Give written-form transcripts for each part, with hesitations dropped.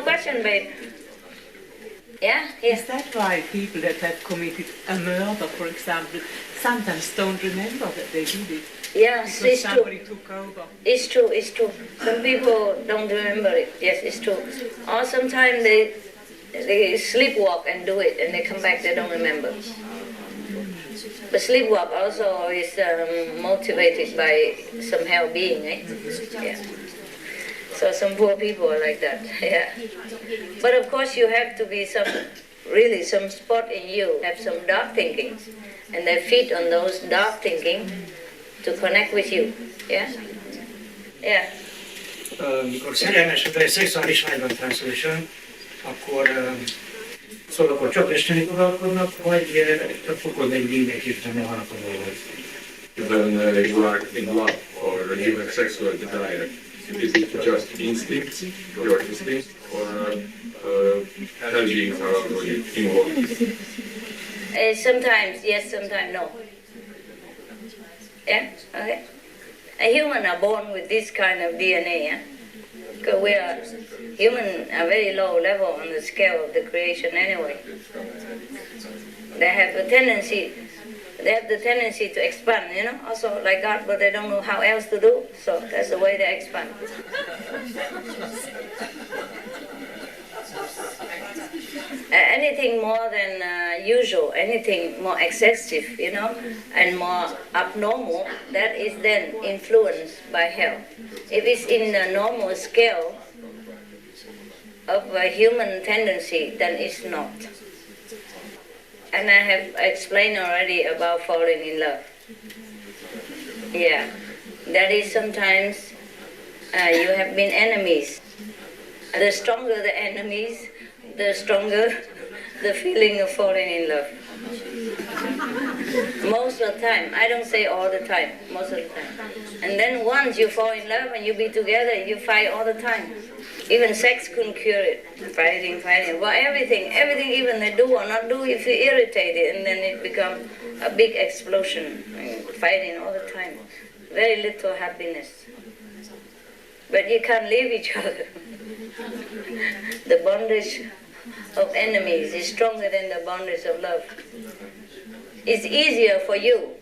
more question, babe? Yeah? Is that why people that have committed a murder, for example, sometimes don't remember that they did it? Yes, because it's somebody true. took over. It's true, it's true. Some people don't remember it. Yes, it's true. Or sometimes they sleepwalk and do it, and they come back, they don't remember. But sleepwalk also is motivated by some hell being, eh? Yeah. So some poor people are like that, yeah. But of course you have to be some spot in you, have some dark thinking, and they feed on those dark thinking to connect with you, yeah? Yeah. Mikor szerelmesedve egy szexuális vágyban transzolósan, akkor csak esteni uralkodnak, vagy csak fokod egy mindenképpen ne hanakodó volt. When you are in love or you have sexual desire, is it just instinct, your instinct, or hell beings are also involved? Sometimes yes, sometimes no. Yeah, okay. Humans are born with this kind of DNA, yeah? Because humans are very low level on the scale of the creation anyway. They have the tendency to expand, you know, also like God, but they don't know how else to do, so that's the way they expand. Anything more than usual, anything more excessive, you know, and more abnormal, that is then influenced by hell. If it's in the normal scale of a human tendency, then it's not. And I have explained already about falling in love. Yeah, that is sometimes you have been enemies. The stronger the enemies, the stronger the feeling of falling in love. Most of the time, I don't say all the time, most of the time. And then once you fall in love and you be together, you fight all the time. Even sex couldn't cure it. Fighting. Well, everything, even they do or not do, you feel irritated, and then it becomes a big explosion. Fighting all the time. Very little happiness. But you can't leave each other. The bondage of enemies is stronger than the bondage of love. It's easier for you.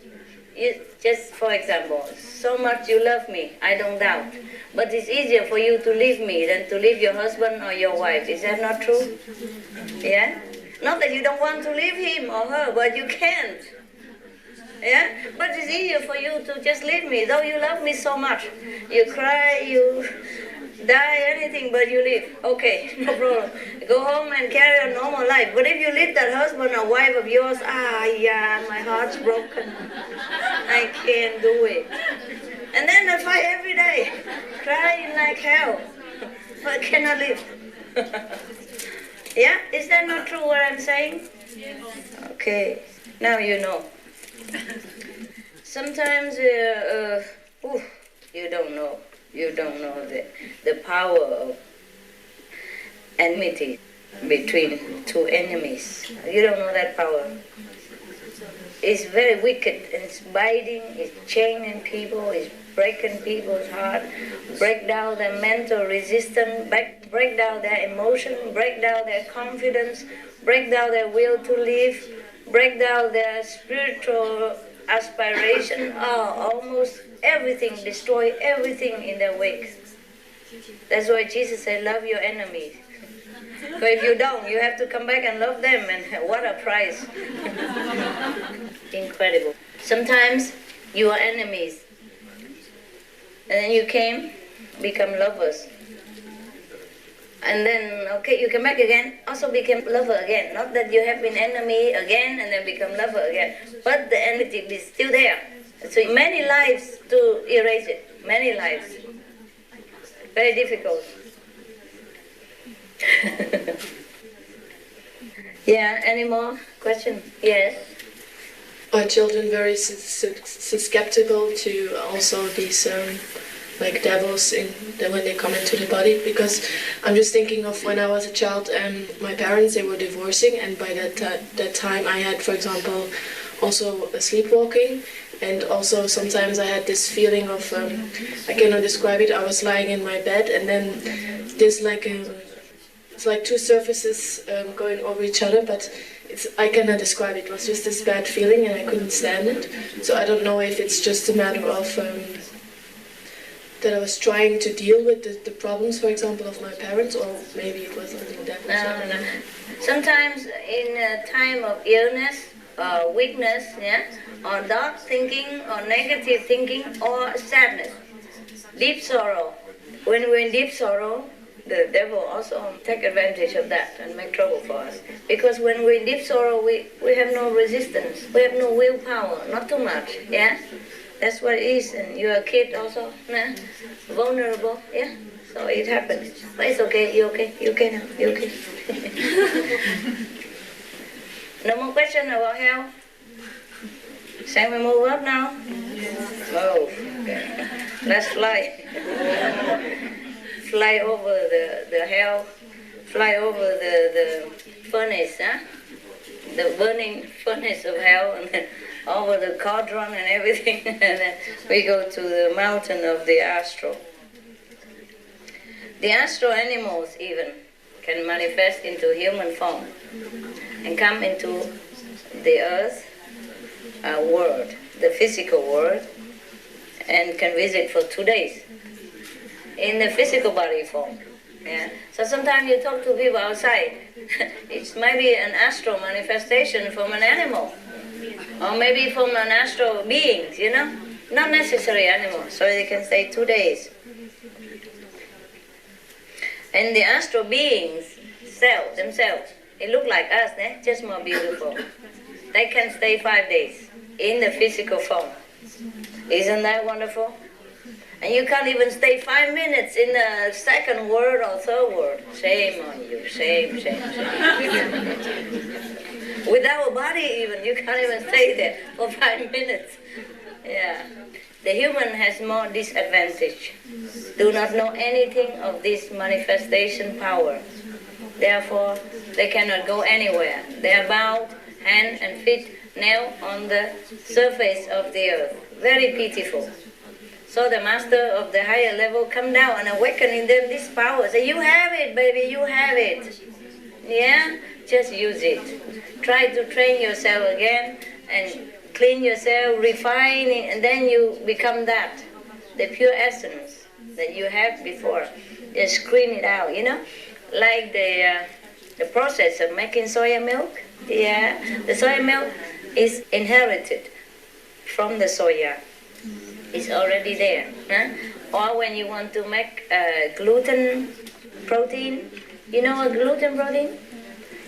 Just for example, so much you love me, I don't doubt. But it's easier for you to leave me than to leave your husband or your wife. Is that not true? Yeah? Not that you don't want to leave him or her, but you can't. Yeah? But it's easier for you to just leave me, though you love me so much. You cry, you die, anything, but you leave. Okay, no problem. Go home and carry a normal life. But if you leave that husband or wife of yours, yeah, my heart's broken. I can't do it. And then I fight every day, crying like hell. I cannot live. Yeah? Is that not true what I'm saying? Okay, now you know. Sometimes you don't know. You don't know the power of enmity between two enemies. You don't know that power. It's very wicked. It's biting, it's chaining people, it's breaking people's heart, break down their mental resistance, break down their emotion, break down their confidence, break down their will to live, break down their spiritual aspiration, almost everything, destroy everything in their wake. That's why Jesus said, love your enemies. But if you don't, you have to come back and love them, and what a price. Incredible. Sometimes you are enemies, and then you become lovers. And then, okay, you come back again, also become lover again. Not that you have been enemy again and then become lover again, but the enmity is still there. So many lives to erase it, many lives. Very difficult. Yeah, any more questions? Yes. Are children very susceptible to also these like devils when they come into the body? Because I'm just thinking of when I was a child, my parents, they were divorcing, and by that time I had, for example, also sleepwalking, and also sometimes I had this feeling of, I cannot describe it, I was lying in my bed, and then this like it's like two surfaces going over each other, but I cannot describe it. It was just this bad feeling and I couldn't stand it. So I don't know if it's just a matter of that I was trying to deal with the problems, for example, of my parents, or maybe it was something that was... No. Sometimes in a time of illness or weakness, yeah, or dark thinking or negative thinking or sadness, deep sorrow. When we're in deep sorrow, the devil also take advantage of that and make trouble for us. Because when we're in deep sorrow, we have no resistance. We have no willpower, not too much, yeah? That's what it is. And you're a kid also, nah? Vulnerable, yeah? So it happens. But it's okay, you okay? You okay now? You okay? No more question about health? Shall we move up now? Oh, okay. Let's fly. Fly over the hell, fly over the furnace, huh? The burning furnace of hell, and then over the cauldron and everything, and then we go to the mountain of the astral. The astral animals even can manifest into human form and come into the earth world, the physical world, and can visit for 2 days in the physical body form. Yeah. So sometimes you talk to people outside, it might be an astral manifestation from an animal, or maybe from an astral being, you know, not necessarily animal, so they can stay 2 days. And the astral beings themselves, it look like us, just more beautiful. They can stay 5 days in the physical form. Isn't that wonderful? And you can't even stay 5 minutes in the second world or third world. Shame on you, shame. Without a body even, you can't even stay there for 5 minutes. Yeah. The human has more disadvantage. Do not know anything of this manifestation power. Therefore, they cannot go anywhere. They are bound, hand and feet nailed on the surface of the earth. Very pitiful. So the master of the higher level come down and awaken in them this power. Say, you have it, baby, you have it. Yeah? Just use it. Try to train yourself again and clean yourself, refine it, and then you become that. The pure essence that you had before. Just screen it out, you know? Like the process of making soya milk. Yeah, the soya milk is inherited from the soya. It's already there. Huh? Or when you want to make gluten protein, you know a gluten protein?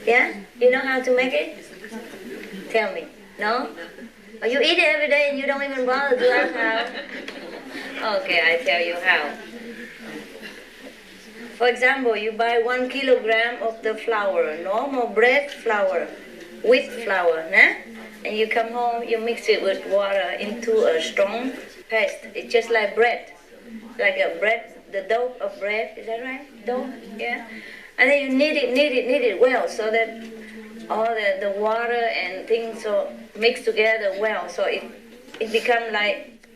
Yeah? You know how to make it? Tell me. No? Or you eat it every day and you don't even bother to ask how? Okay, I tell you how. For example, you buy 1 kilogram of the flour, normal bread flour, wheat flour, nah? And you come home, you mix it with water into a strong paste. It's just like bread, like a bread, the dough of bread, is that right? Dough, yeah? And then you knead it well, so that all the water and things so mix together well, so it become like,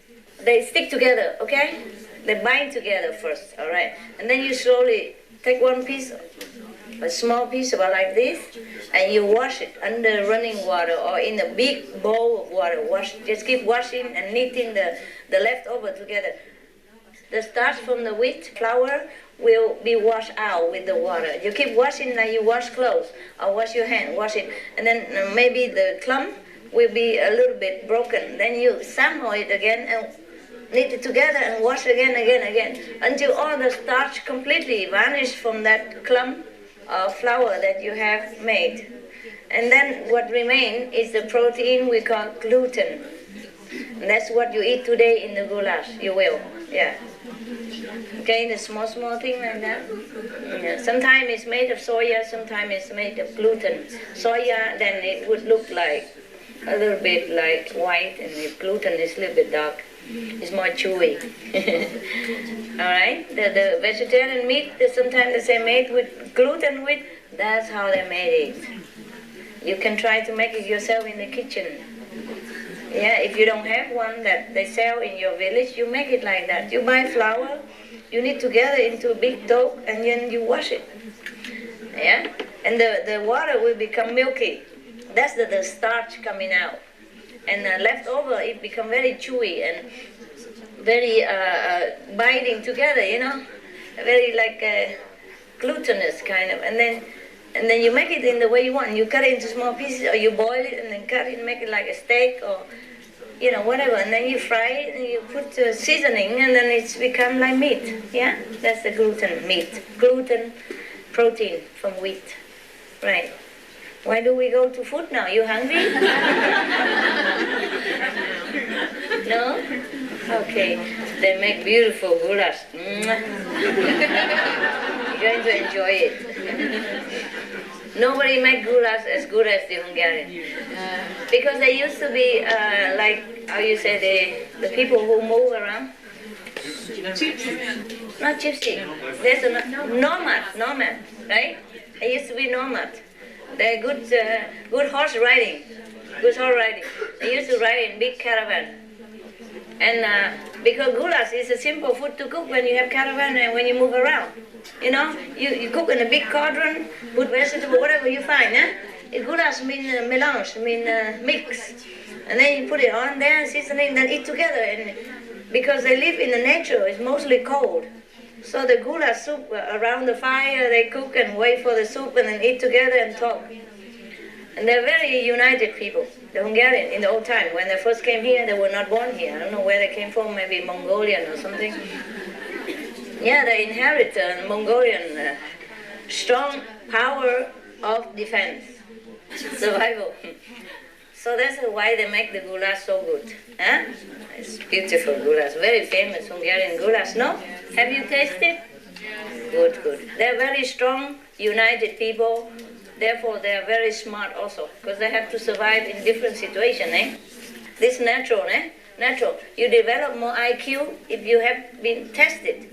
they stick together, okay? They bind together first, all right? And then you slowly take one piece, a small piece about like this, and you wash it under running water or in a big bowl of water. Just keep washing and kneading the leftover together. The starch from the wheat flour will be washed out with the water. You keep washing like you wash clothes or wash your hand, wash it. And then maybe the clump will be a little bit broken. Then you sample it again and knead it together and wash again, until all the starch completely vanish from that clump of flour that you have made. And then what remains is the protein we call gluten. And that's what you eat today in the goulash, you will, yeah. Okay, the small thing like that. Yeah. Sometimes it's made of soya, sometimes it's made of gluten. Soya, then it would look like a little bit like white, and the gluten is a little bit dark. It's more chewy. All right? The vegetarian meat, sometimes they say made with gluten with, that's how they made it. You can try to make it yourself in the kitchen. Yeah, if you don't have one that they sell in your village, you make it like that. You buy flour, you knead together into a big dough, and then you wash it. Yeah? And the water will become milky. That's the starch coming out. And left over, it become very chewy and very binding together, you know? Very like glutinous kind of. And then you make it in the way you want. You cut it into small pieces, or you boil it and then cut it and make it like a steak, or you know, whatever. And then you fry it and you put seasoning, and then it's become like meat. Yeah, that's the gluten meat. Gluten, protein from wheat. Right. Why do we go to food now? You hungry? No? Okay. They make beautiful goulash. You're going to enjoy it. Nobody make goulash as good as the Hungarian. Because they used to be like, how you say, the people who move around. Not gypsy. There's a nomad, right? They used to be nomad. They're good horse riding. They used to ride in big caravan. And because goulash is a simple food to cook when you have caravan and when you move around. You know, you cook in a big cauldron, put vegetable, whatever you find. Goulash means melange, mix. And then you put it on there, seasoning, then eat together. And because they live in the nature, it's mostly cold. So the goulash soup around the fire, they cook and wait for the soup and then eat together and talk. And they're very united people. The Hungarian, in the old time, when they first came here, they were not born here. I don't know where they came from, maybe Mongolian or something. Yeah, they inherit Mongolian strong power of defense, survival. So that's why they make the goulash so good. Huh? It's beautiful goulash, very famous Hungarian goulash. No? Have you tasted? Good, good. They're very strong, united people. Therefore, they are very smart also, because they have to survive in different situations. This natural, natural. You develop more IQ if you have been tested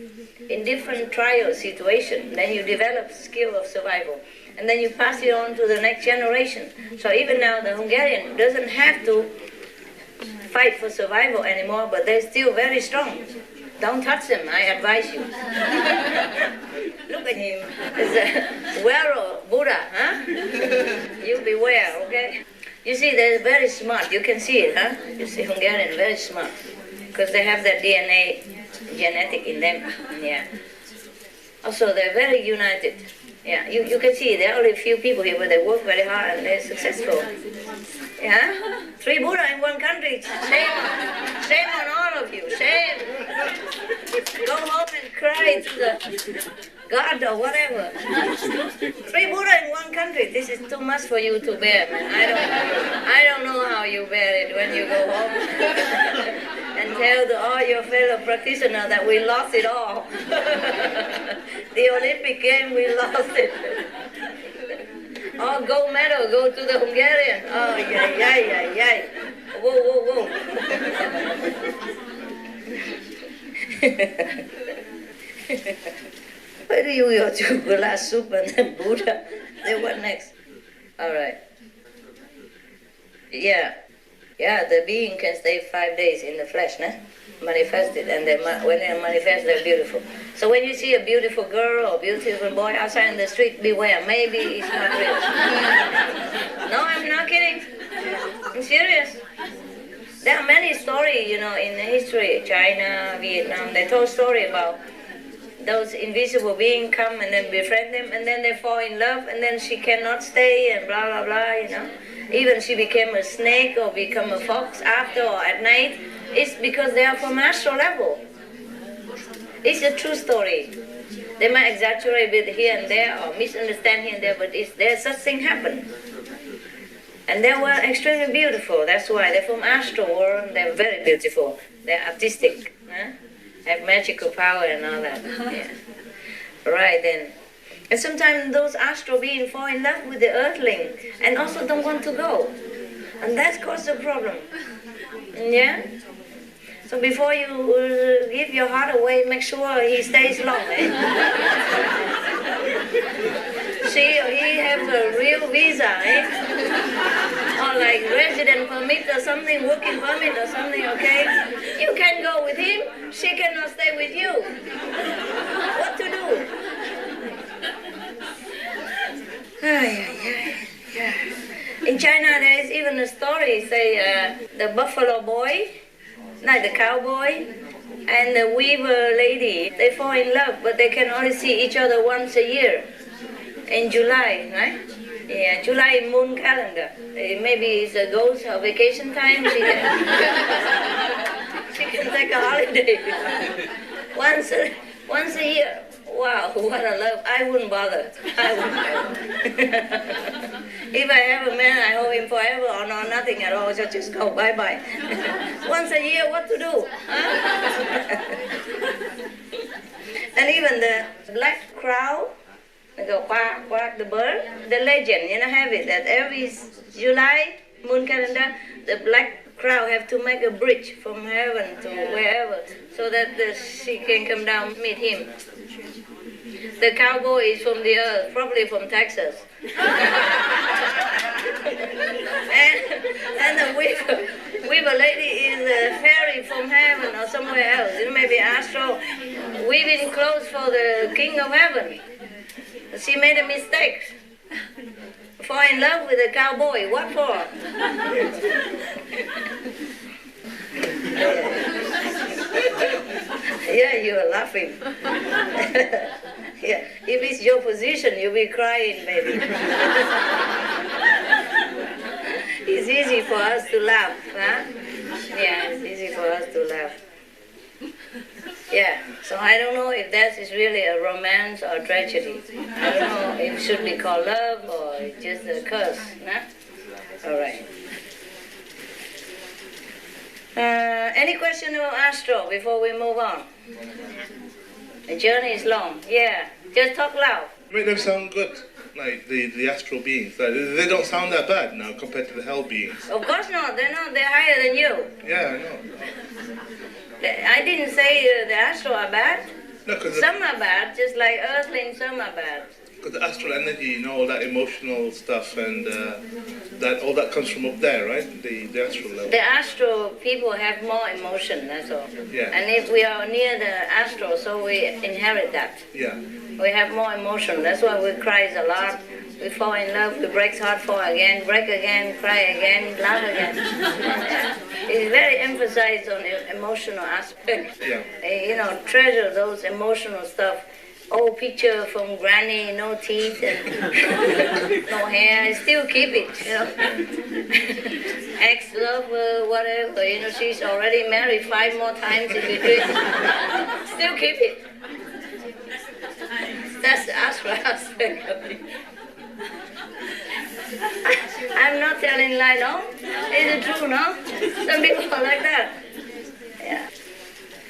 in different trial situations. Then you develop skill of survival. And then you pass it on to the next generation. So even now the Hungarian doesn't have to fight for survival anymore, but they're still very strong. Don't touch them, I advise you. Look at him. It's a werewolf Buddha, huh? You beware, okay? You see, they're very smart. You can see it, huh? You see, Hungarian very smart, because they have that DNA genetic in them. Yeah. Also, they're very united. Yeah, you can see there are only a few people here, but they work very hard and they're successful. Yeah? 3 Buddha in one country. Shame on all of you. Shame. Go home and cry to the God or whatever. 3 Buddha in one country. This is too much for you to bear, man. I don't know how you bear it when you go home and tell all your fellow practitioners that we lost it all. The Olympic game, we lost it. Oh, gold medal, go to the Hungarian. Oh, yay. Whoa. Where do you go to? Goulash soup and then Buddha. Then what next? All right. Yeah, the being can stay 5 days in the flesh, manifested, and when they manifest, they're beautiful. So when you see a beautiful girl or beautiful boy outside in the street, beware. Maybe it's not real. No, I'm not kidding. I'm serious. There are many stories, in history, China, Vietnam. They told story about those invisible beings come and then befriend them, and then they fall in love, and then she cannot stay, and blah, blah, blah, Even she became a snake or become a fox after or at night. It's because they are from astral level. It's a true story. They might exaggerate a bit here and there or misunderstand here and there, but there's such thing happen. And they were extremely beautiful. That's why they're from astral world. They're very beautiful. They're artistic. Have magical power and all that. Yeah. Right then. And sometimes those astral beings fall in love with the earthling and also don't want to go. And that causes a problem. Yeah? So before you give your heart away, make sure he stays long. She or he have a real visa, or like resident permit or something, working permit or something, okay? You can go with him, she cannot stay with you. What to do? China, there is even a story, say, the buffalo boy, like the cowboy, and the weaver lady, they fall in love, but they can only see each other once a year, in July, right? Yeah, July moon calendar. Maybe it's a ghost or vacation time. She can take a holiday once a year. Wow, what a love! I wouldn't bother. I wouldn't bother. If I have a man, I hold him forever or no, nothing at all. So just go bye bye. Once a year, what to do? Huh? And even the black crow. They go quack, quack, the bird. The legend, have it that every July moon calendar, the black crow have to make a bridge from heaven to wherever, so that she can come down meet him. The cowboy is from the earth, probably from Texas. and the weaver lady is a fairy from heaven or somewhere else. Maybe astral, weaving clothes for the king of heaven. She made a mistake. Fall in love with a cowboy. What for? Yeah, you are laughing. Yeah, if it's your position, you'll be crying, baby. It's easy for us to laugh, huh? Yeah, it's easy for us to laugh. Yeah, so I don't know if that is really a romance or tragedy. I don't know if it should be called love or just a curse, nah? All right. Any question about astro before we move on? The journey is long. Yeah, just talk loud. Make them sound good, like the astral beings. Like, they don't sound that bad now compared to the hell beings. Of course not. They're not. They're higher than you. Yeah, I know. I didn't say the astral are bad. No, because Some are bad, just like earthlings. Some are bad. the astral energy, all that emotional stuff, and that all that comes from up there, right? The astral level. The astral people have more emotion. That's all. Yeah. And if we are near the astral, so we inherit that. Yeah. We have more emotion. That's why we cry a lot. We fall in love, we break heart, fall again, break again, cry again, laugh again. It's very emphasized on the emotional aspect. Yeah. Treasure those emotional stuff. Old picture from granny, no teeth and no hair, still keep it, Ex-lover, whatever, she's already married 5 more times in between. Still keep it. That's the astral aspect of it. I'm not telling lie, no? Is it true, no? Some people are like that. Yeah.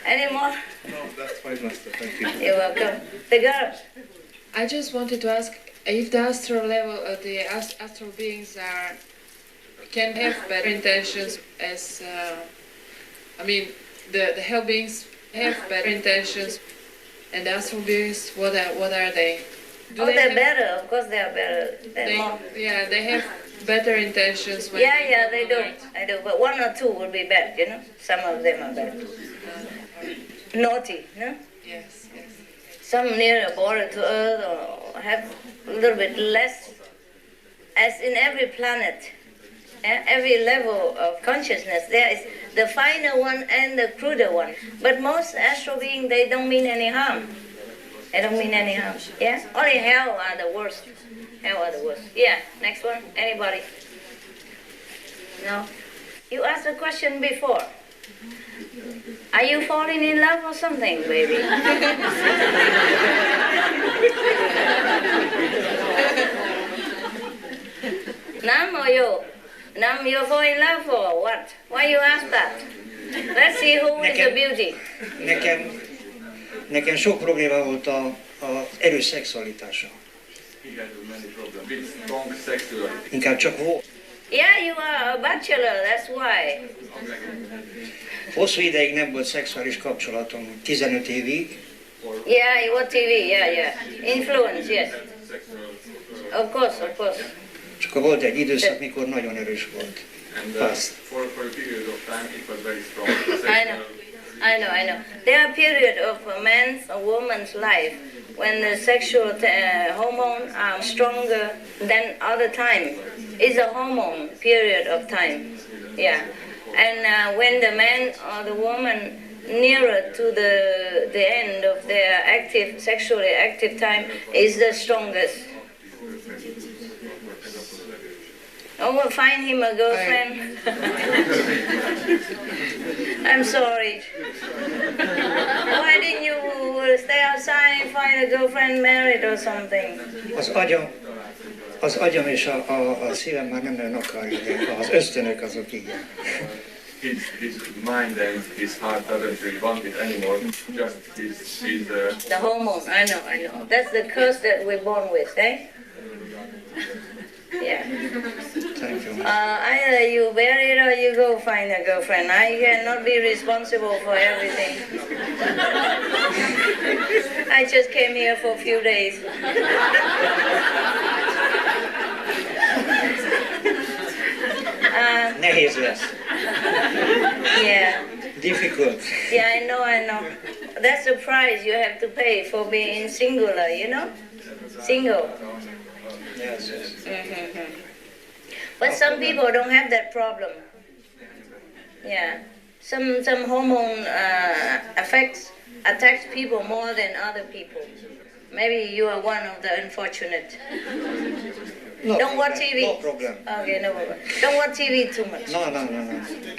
Any more? No, that's fine, Master. Thank you. You're welcome. The girl. I just wanted to ask if the astral level, the astral beings can have better intentions as, the hell beings have better intentions, and the astral beings, what are they? They're better. Of course, they are better. They're more. Yeah, they have better intentions. When Yeah, they do. I do. But 1 or 2 would be bad, Some of them are bad. Naughty, no? Yes. Some near a border to Earth or have a little bit less. As in every planet, every level of consciousness, there is the finer one and the cruder one. But most astral beings, they don't mean any harm. They don't mean any harm. Yeah? Only hell are the worst. Hell are the worst. Yeah, next one. Anybody? No? You asked a question before. Are you falling in love or something, baby? Nam or you? Nam, you fall in love or what? Why you ask that? Let's see who is the beauty. Nekem sok probléma volt az erős szexualitása. Inkább csak volt. Yeah, you are a bachelor, that's why. Hosszú ideig nem volt szexuális kapcsolatom, 15 évig. Yeah, you watch TV, yeah. Influence, yes. Of course. És akkor volt egy időszak, mikor nagyon erős volt. And for a period of time it was very strong. I know. I know. There are periods of a man's or woman's life when the sexual hormones are stronger than other time. It's a hormone period of time. Yeah. And when the man or the woman nearer to the end of their sexually active time is the strongest. Oh, find him a girlfriend. I'm sorry. Why didn't you stay outside and find a girlfriend, married or something? Az agyam és a szívem már nem nagyon akarja, az ösztönök azok igen. His mind and his heart doesn't really want it anymore. Just his The hormone, I know. That's the curse that we're born with, eh? Yeah. Thank you. Either you bear it or you go find a girlfriend. I cannot be responsible for everything. I just came here for a few days. Nehéz lesz. Yeah. Difficult. Yeah, I know. That's the price you have to pay for being singular, you know? Single. Yes. Mm-hmm. But some people don't have that problem. Yeah. Some hormone attacks people more than other people. Maybe you are one of the unfortunate. No Don't problem. watch TV. No problem. Okay, no problem. Don't watch TV too much. No.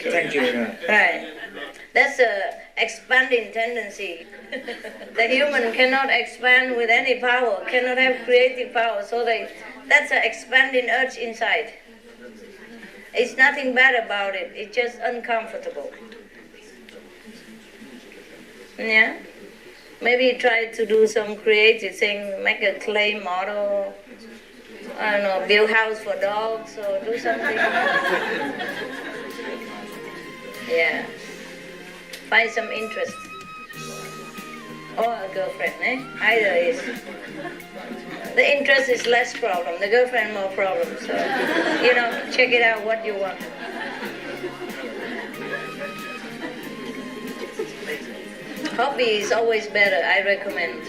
Thank you. Right. That's a expanding tendency. The human cannot expand with any power, cannot have creative power, so that's an expanding urge inside. It's nothing bad about it, it's just uncomfortable. Yeah? Maybe try to do some creative thing, make a clay model, I don't know, build a house for dogs or do something. Yeah. Find some interest. Or a girlfriend, eh? Either is. The interest is less problem, the girlfriend more problem. So, check it out what you want. Hobby is always better, I recommend.